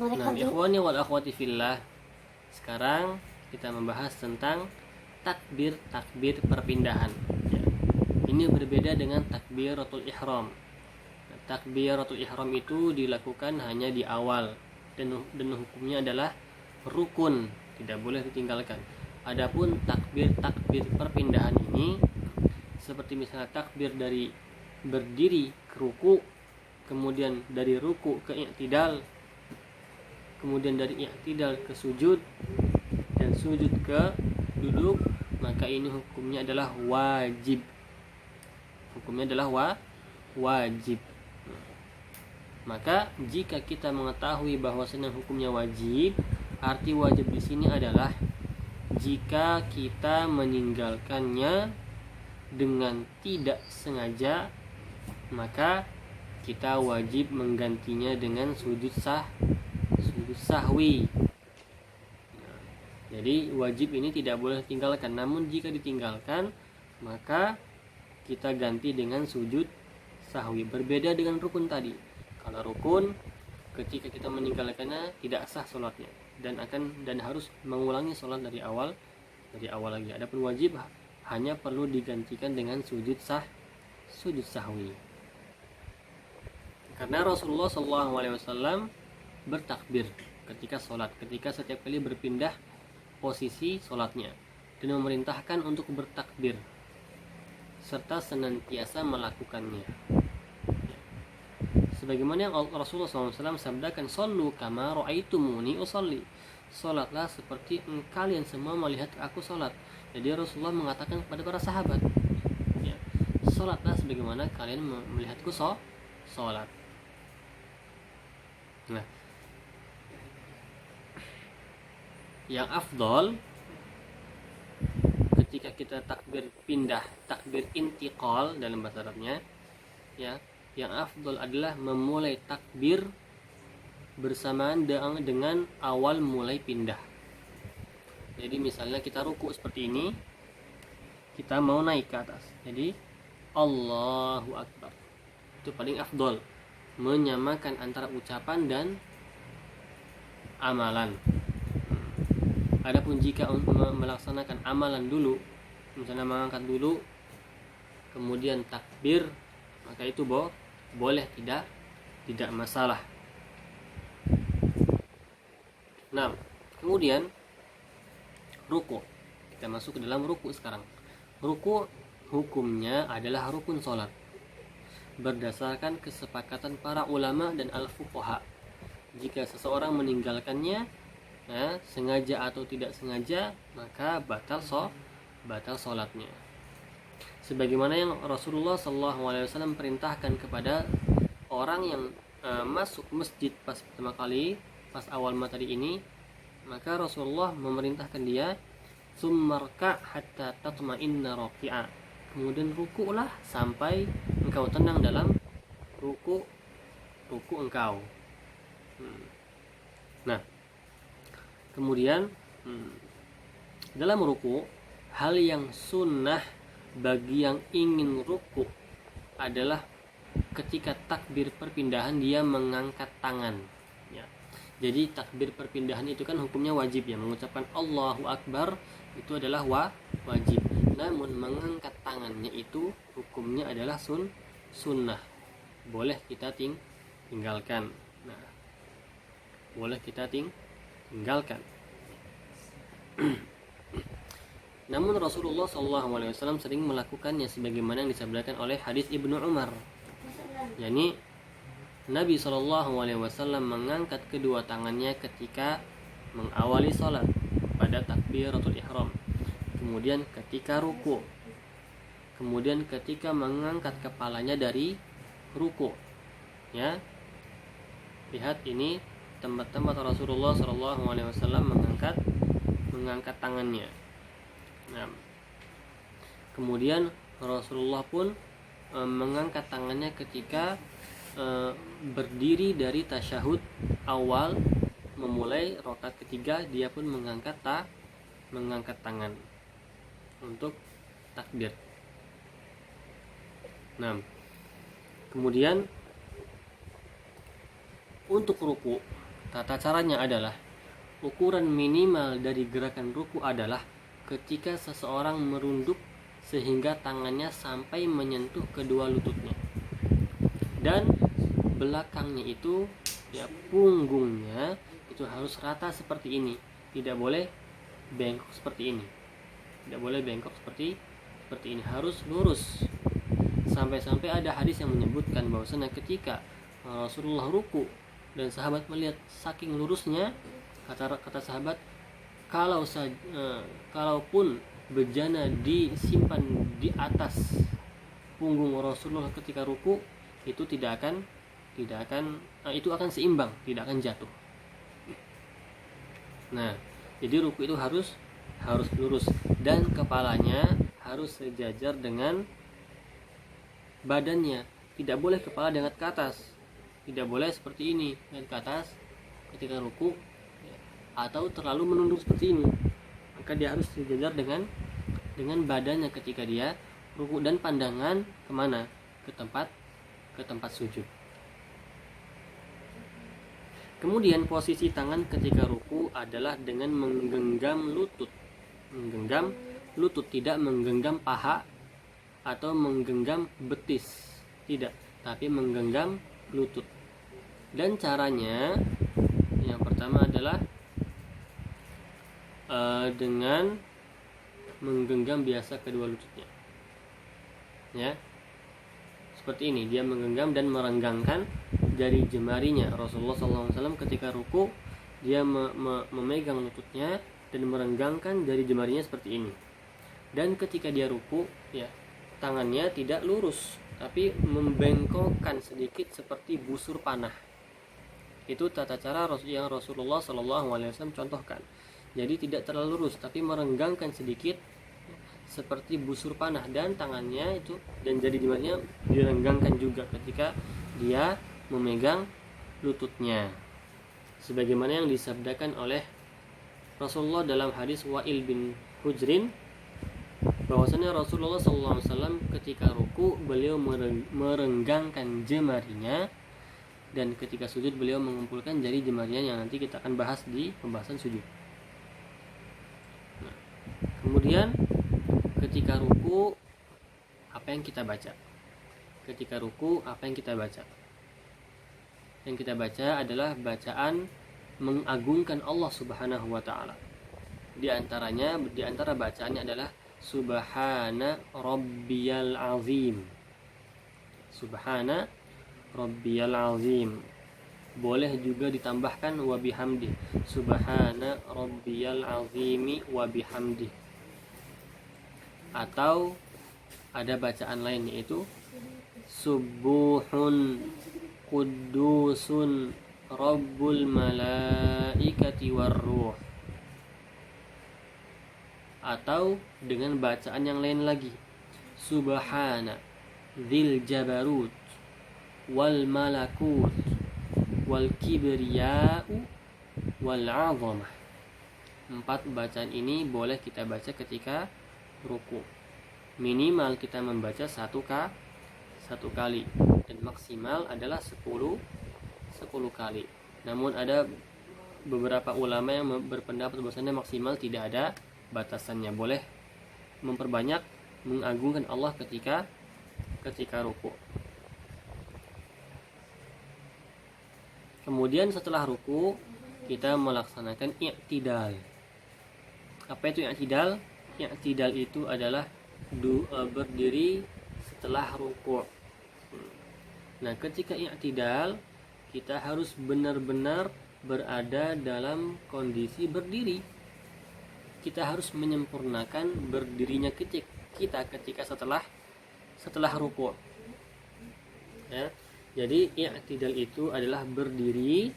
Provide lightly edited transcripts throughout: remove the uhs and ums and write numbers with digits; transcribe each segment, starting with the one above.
Nah, ikhwani wal akhwati fillah, sekarang kita membahas tentang takbir perpindahan. Ya. Ini berbeda dengan takbiratul ihram. Nah, takbiratul ihram itu dilakukan hanya di awal dan hukumnya adalah rukun, tidak boleh ditinggalkan. Adapun takbir perpindahan ini seperti misalnya takbir dari berdiri ke ruku, kemudian dari ruku ke i'tidal, kemudian dari i'tidal ke sujud, dan sujud ke duduk, maka ini hukumnya adalah wajib. Hukumnya adalah wajib. Maka jika kita mengetahui bahwasanya hukumnya wajib, arti wajib di sini adalah jika kita meninggalkannya dengan tidak sengaja, maka kita wajib menggantinya dengan sujud sahwi. Jadi wajib ini tidak boleh ditinggalkan. Namun jika ditinggalkan, maka kita ganti dengan sujud sahwi. Berbeda dengan rukun tadi. Kalau rukun, ketika kita meninggalkannya tidak sah sholatnya dan harus mengulangi sholat dari awal lagi. Adapun wajib hanya perlu digantikan dengan sujud sahwi. Karena Rasulullah SAW bertakbir ketika sholat, ketika setiap kali berpindah posisi sholatnya, dan memerintahkan untuk bertakbir serta senantiasa melakukannya. Sebagaimana yang Rasulullah SAW sabdakan, "Shollu kama ra'aitumuni usolli." Sholatlah seperti kalian semua melihat aku sholat. Jadi Rasulullah mengatakan kepada para sahabat, ya, sholatlah sebagaimana kalian melihatku sholat. Nah, yang afdol ketika kita takbir pindah, takbir intiqal dalam bahasa Arabnya, ya, yang afdol adalah memulai takbir bersamaan dengan awal mulai pindah. Jadi misalnya kita ruku seperti ini, kita mau naik ke atas, jadi Allahu Akbar, itu paling afdol, menyamakan antara ucapan dan amalan. Adapun jika melaksanakan amalan dulu, misalnya mengangkat dulu kemudian takbir, maka itu boleh, tidak masalah. Nah, kemudian ruku. Kita masuk ke dalam ruku sekarang. Ruku hukumnya adalah rukun sholat berdasarkan kesepakatan para ulama dan al-fuqaha. Jika seseorang meninggalkannya, sengaja atau tidak sengaja, maka batal sholatnya. Sebagaimana yang Rasulullah SAW perintahkan kepada orang yang masuk masjid pas pertama kali, pas awal tadi ini, maka Rasulullah memerintahkan dia, "Tsummarka hatta tatma'inna raki'a." Kemudian ruku'lah sampai engkau tenang dalam ruku engkau. Nah, kemudian dalam ruku, hal yang sunnah bagi yang ingin ruku adalah ketika takbir perpindahan dia mengangkat tangan, ya. Jadi takbir perpindahan itu kan hukumnya wajib, ya, mengucapkan Allahu Akbar itu adalah wajib. Namun mengangkat tangannya itu hukumnya adalah sunnah. Boleh kita tinggalkan. Nah, boleh kita tinggalkan. Namun Rasulullah SAW sering melakukannya sebagaimana yang disabdakan oleh hadis Ibnu Umar. Yani Nabi SAW mengangkat kedua tangannya ketika mengawali sholat pada takbiratul ihram, kemudian ketika ruku, kemudian ketika mengangkat kepalanya dari ruku. Ya, lihat ini tempat-tempat Rasulullah SAW mengangkat tangannya. Nah, kemudian Rasulullah pun mengangkat tangannya ketika berdiri dari tasyahud awal, memulai rakaat ketiga, dia pun mengangkat tangan untuk takbir. Nah, kemudian untuk ruku Tata caranya adalah ukuran minimal dari gerakan ruku adalah ketika seseorang merunduk sehingga tangannya sampai menyentuh kedua lututnya, dan belakangnya itu ya punggungnya itu harus rata seperti ini, tidak boleh bengkok seperti ini, harus lurus. Sampai-sampai ada hadis yang menyebutkan bahwasanya ketika Rasulullah ruku dan sahabat melihat saking lurusnya, kata sahabat, kalaupun bejana disimpan di atas punggung Rasulullah ketika ruku, itu itu akan seimbang, tidak akan jatuh. Nah, jadi ruku itu harus lurus dan kepalanya harus sejajar dengan badannya. Tidak boleh kepala diangkat ke atas, tidak boleh seperti ini dan ke atas ketika ruku, atau terlalu menunduk seperti ini. Maka dia harus sejajar dengan badannya ketika dia ruku, dan pandangan kemana? Ke tempat sujud. Kemudian posisi tangan ketika ruku adalah dengan menggenggam lutut, tidak menggenggam paha atau menggenggam betis, tidak, tapi menggenggam lutut. Dan caranya yang pertama adalah dengan menggenggam biasa kedua lututnya, ya, seperti ini. Dia menggenggam dan merenggangkan jari jemarinya. Rasulullah SAW ketika ruku dia memegang lututnya dan merenggangkan jari jemarinya seperti ini. Dan ketika dia ruku, ya, tangannya tidak lurus, tapi membengkokkan sedikit seperti busur panah. Itu tata cara yang Rasulullah SAW contohkan. Jadi tidak terlalu lurus, tapi merenggangkan sedikit seperti busur panah, dan tangannya itu dan jari jemarinya direnggangkan juga ketika dia memegang lututnya, sebagaimana yang disabdakan oleh Rasulullah dalam hadis Wa'il bin Hujrin, bahwasanya Rasulullah SAW ketika ruku beliau merenggangkan jemarinya, dan ketika sujud beliau mengumpulkan jari jemarinya, yang nanti kita akan bahas di pembahasan sujud. Nah, kemudian ketika ruku apa yang kita baca? Yang kita baca adalah bacaan mengagungkan Allah Subhanahu wa taala. Di antara bacaannya adalah Subhana Rabbiyal Azim. Subhana Rabbiyal Azim. Boleh juga ditambahkan wa bihamdi. Subhana Rabbiyal Azimi wa bihamdi. Atau ada bacaan lain, yaitu Subuhun Qudusun Rabbul Malaikati Warruh. Atau dengan bacaan yang lain lagi, Subhana Dzil Jabarut wal Malakut wal Kibriya'u wal 'Azamah. 4 bacaan ini boleh kita baca ketika ruku. Minimal kita membaca satu kali, dan maksimal adalah 10 kali. Namun ada beberapa ulama yang berpendapat bahwasanya maksimal tidak ada batasannya, boleh memperbanyak mengagungkan Allah ketika ruku. Kemudian setelah ruku kita melaksanakan i'tidal. Apa itu i'tidal? I'tidal itu adalah berdiri setelah ruku. Nah, ketika i'tidal kita harus benar-benar berada dalam kondisi berdiri. Kita harus menyempurnakan berdirinya kita ketika setelah ruku. Ya. Jadi i'tidal itu adalah berdiri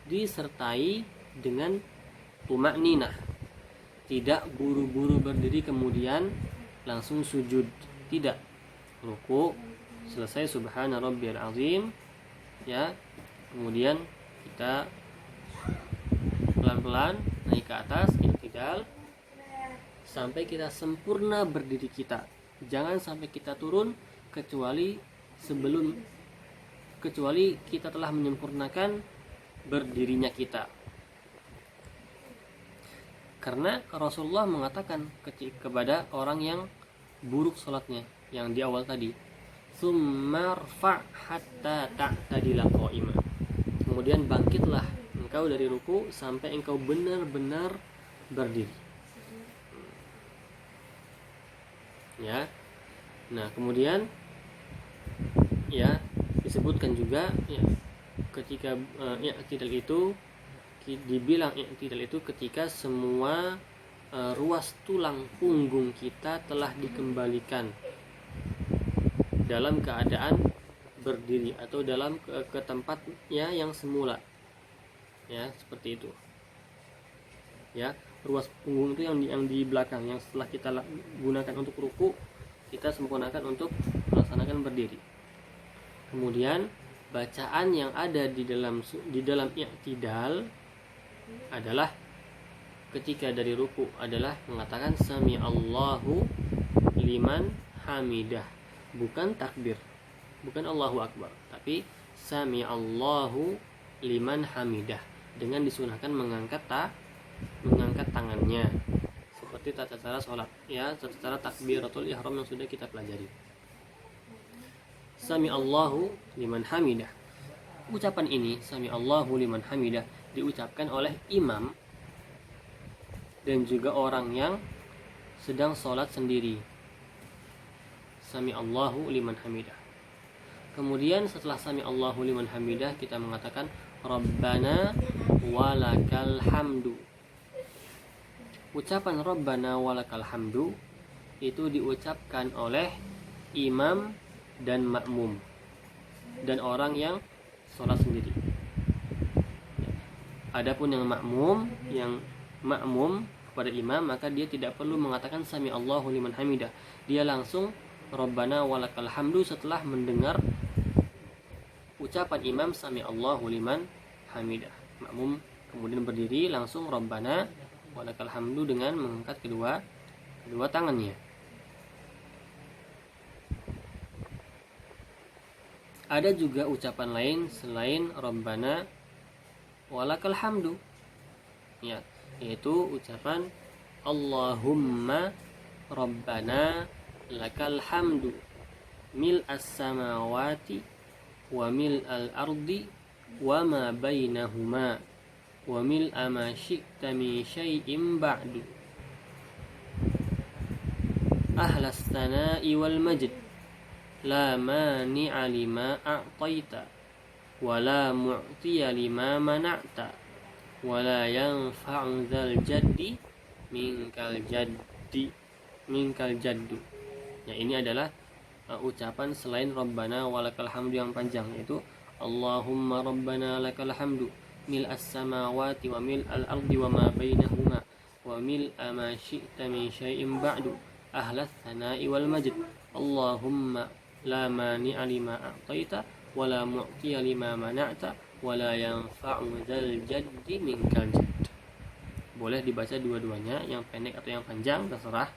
disertai dengan tuma'ninah. Tidak buru-buru berdiri kemudian langsung sujud. Tidak. Ruku, selesai Subhana Rabbiyal Azim, ya. Kemudian kita pelan-pelan naik ke atas i'tidal sampai kita sempurna berdiri kita. Jangan sampai kita turun kecuali kita telah menyempurnakan berdirinya kita. Karena Rasulullah mengatakan kepada orang yang buruk sholatnya yang di awal tadi, summarfa hatta ta'tadila qa'ima. Kemudian bangkitlah engkau dari ruku sampai engkau benar-benar berdiri. Ya. Nah, kemudian ya disebutkan juga ya ketika i'tidal itu dibilang i'tidal itu ketika semua ruas tulang punggung kita telah dikembalikan dalam keadaan berdiri atau dalam ke tempatnya yang semula. Ya, seperti itu. Ya, ruas punggung itu yang di belakang yang setelah kita gunakan untuk ruku, kita sempurnakan untuk melaksanakan berdiri. Kemudian bacaan yang ada di dalam i'tidal adalah ketika dari ruku adalah mengatakan sami Allahu liman hamidah, bukan takbir, bukan Allahu akbar, tapi sami Allahu liman hamidah dengan disunahkan mengangkat tangannya seperti tata cara sholat, ya, tata cara takbiratul ihram yang sudah kita pelajari. Sami Allahu liman hamidah. Ucapan ini sami Allahu liman hamidah diucapkan oleh imam dan juga orang yang sedang sholat sendiri. Sami Allahu liman hamidah. Kemudian setelah sami Allahu liman hamidah kita mengatakan Rabbana walakal hamdu. Ucapan Rabbana walakal hamdu itu diucapkan oleh imam dan makmum dan orang yang sholat sendiri. Adapun yang makmum kepada imam, maka dia tidak perlu mengatakan sami Allahu liman hamidah. Dia langsung Rabbana walakal hamdu setelah mendengar ucapan imam sami Allahu liman hamidah. Makmum kemudian berdiri langsung Rabbana walakal hamdu dengan mengangkat kedua tangannya. Ada juga ucapan lain selain Rabbana walakal hamdu, ya, yaitu ucapan Allahumma Rabbana lakal hamdu mil'as samawati wa mil'al ardi wa ma bainahuma wa mil'a ma syi'ta min syai'in ba'du ahlas tsana'i wal majd la mani'a lima a'taita wa la mu'tiya lima mana'ta wa la yanfa'u dzal jaddi minkal jaddu. Ya, ini adalah ucapan selain Rabbana walakal hamdu yang panjang, yaitu Allahumma Rabbana lakal hamdu mil'as samawati wa mil'al ardi wa ma bainahuma wa mil'a ma syi'ta min syai'in ba'du ahlas tsana'i wal majd Allahumma la mani'a lima a'taita wa la mu'tiya lima mana'ta wa la yanfa'u dzal jaddi minkal jadd. Boleh dibaca dua-duanya, yang pendek atau yang panjang terserah,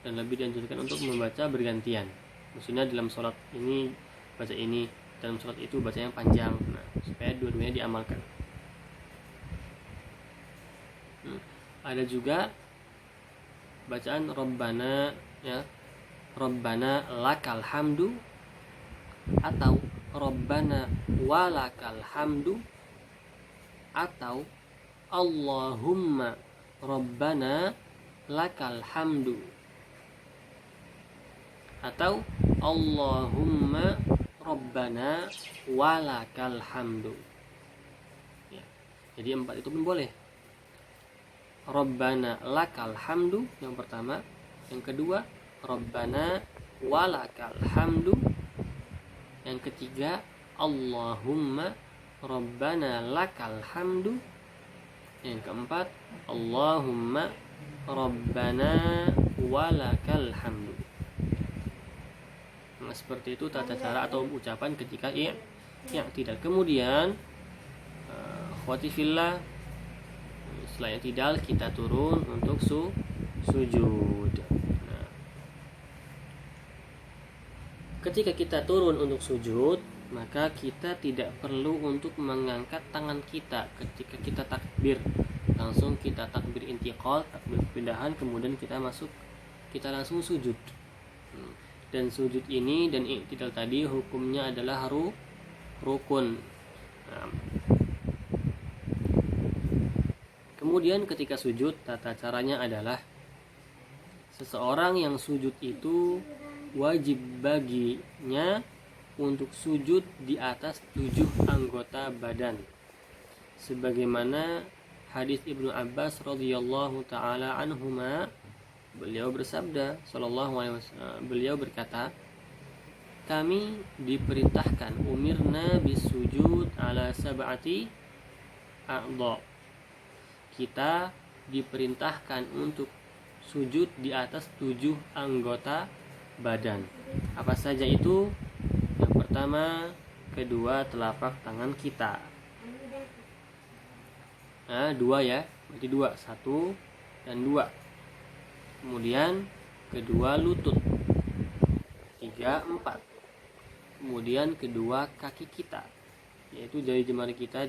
dan lebih dianjurkan untuk membaca bergantian. Maksudnya dalam sholat ini baca ini, dalam sholat itu baca yang panjang, nah, supaya dua-duanya diamalkan. Ada juga bacaan Rabbana, ya, Rabbana lakal hamdu atau Rabbana walakal hamdu atau Allahumma Rabbana lakal hamdu atau Allahumma Rabbana walakal hamdu, ya. Jadi 4 itu pun boleh. Rabbana lakal hamdu yang pertama, yang kedua Rabbana walakal hamdu, yang ketiga Allahumma Rabbana lakal hamdu, yang keempat Allahumma Rabbana walakal hamdu. Nah, seperti itu tata cara atau ucapan ketika i'tidal. Kemudian akhwati fillah, setelah i'tidal kita turun untuk sujud. Nah, ketika kita turun untuk sujud, maka kita tidak perlu untuk mengangkat tangan kita ketika kita takbir. Langsung kita takbir intiqal, takbir perpindahan, kemudian kita langsung sujud. Dan sujud ini dan i'tidal tadi hukumnya adalah rukun. Kemudian ketika sujud, tata caranya adalah seseorang yang sujud itu wajib baginya untuk sujud di atas 7 anggota badan, sebagaimana hadis Ibnu Abbas radhiyallahu taala anhuma, beliau bersabda sallallahu alaihi wasallam, beliau berkata, kami diperintahkan umirna bisujud ala sab'ati a'dha, kita diperintahkan untuk sujud di atas 7 anggota badan. Apa saja itu? Yang pertama, kedua telapak tangan kita. Nah, 2 ya, berarti 2, 1 dan 2. Kemudian kedua lutut, 3, 4. Kemudian kedua kaki kita, yaitu jari jemari kita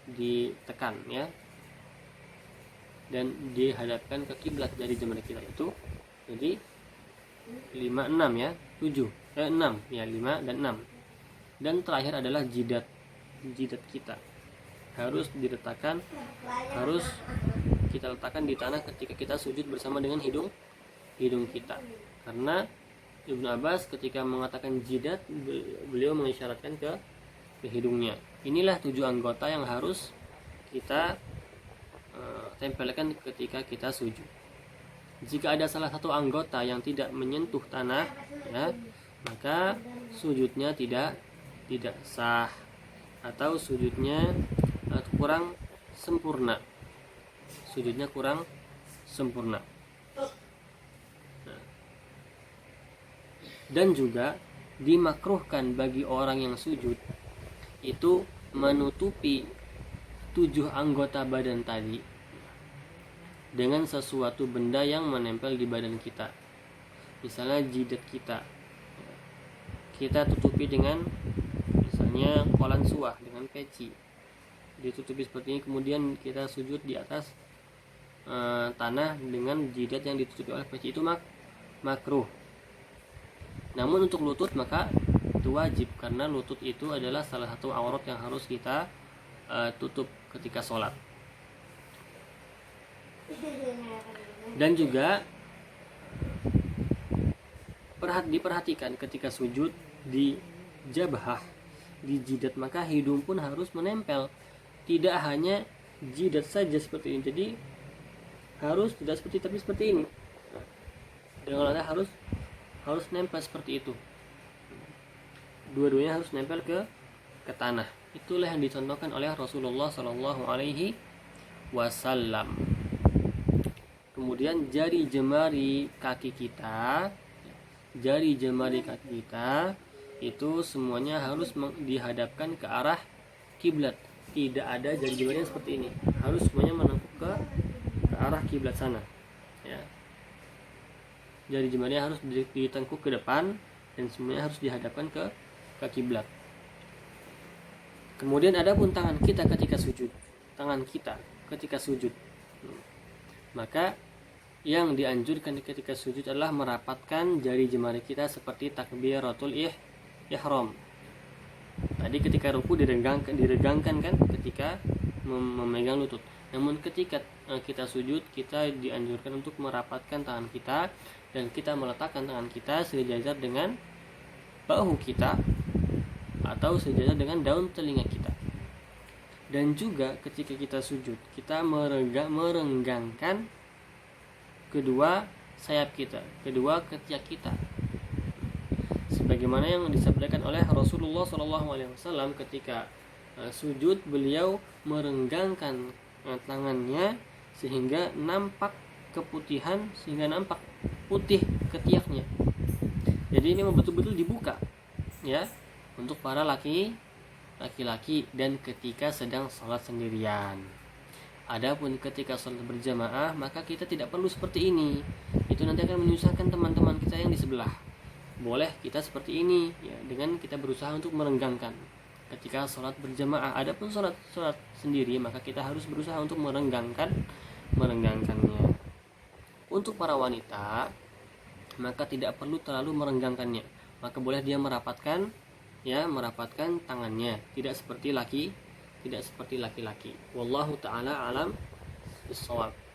ditekan ya, dan dihadapkan ke kiblat dari jemari kita itu. Jadi 5, 6 ya, 6 ya, 5 dan 6. Dan terakhir adalah jidat kita harus kita letakkan di tanah ketika kita sujud bersama dengan hidung kita, karena Ibnu Abbas ketika mengatakan jidat, beliau mengisyaratkan ke hidungnya. Inilah 7 anggota yang harus kita tempelkan ketika kita sujud. Jika ada salah satu anggota yang tidak menyentuh tanah ya, maka sujudnya tidak sah, atau sujudnya kurang sempurna. Dan juga dimakruhkan bagi orang yang sujud itu menutupi 7 anggota badan tadi dengan sesuatu benda yang menempel di badan kita. Misalnya jidat kita tutupi dengan misalnya kolan suah dengan peci, ditutupi seperti ini, kemudian kita sujud di atas tanah dengan jidat yang ditutupi oleh peci, itu makruh. Namun untuk lutut maka itu wajib, karena lutut itu adalah salah satu aurat yang harus kita tutup ketika sholat. Dan juga diperhatikan ketika sujud di jabhah, di jidat, maka hidung pun harus menempel. Tidak hanya jidat saja seperti ini, jadi harus tidak seperti ini. Dengan harus nempel seperti itu. Dua-duanya harus nempel ke tanah. Itulah yang dicontohkan oleh Rasulullah Shallallahu Alaihi Wasallam. Kemudian jari jemari kaki kita itu semuanya harus dihadapkan ke arah kiblat. Tidak ada jari jemari seperti ini, harus semuanya menengkuk ke arah kiblat sana ya. Jari jemari harus ditengkuk ke depan dan semuanya harus dihadapkan ke kiblat. Kemudian ada pun tangan kita ketika sujud, maka yang dianjurkan ketika sujud adalah merapatkan jari jemari kita seperti takbiratul ihram. Tadi ketika ruku diregangkan kan ketika memegang lutut. Namun ketika kita sujud, kita dianjurkan untuk merapatkan tangan kita dan kita meletakkan tangan kita sejajar dengan bahu kita atau sejajar dengan daun telinga kita. Dan juga ketika kita sujud, kita merenggangkan kedua sayap kita, kedua ketiak kita, sebagaimana yang disabdakan oleh Rasulullah SAW ketika sujud, beliau merenggangkan tangannya sehingga nampak keputihan, sehingga nampak putih ketiaknya. Jadi ini betul-betul dibuka ya, untuk para laki-laki dan ketika sedang sholat sendirian. Adapun ketika sholat berjamaah, maka kita tidak perlu seperti ini. Itu nanti akan menyusahkan teman-teman kita yang di sebelah. boleh kita seperti ini ya, dengan kita berusaha untuk merenggangkan ketika sholat berjamaah. Adapun sholat sendiri maka kita harus berusaha untuk merenggangkannya. Untuk para wanita maka tidak perlu terlalu merenggangkannya, maka boleh dia merapatkan tangannya, tidak seperti laki-laki. Wallahu taala alam bissawab.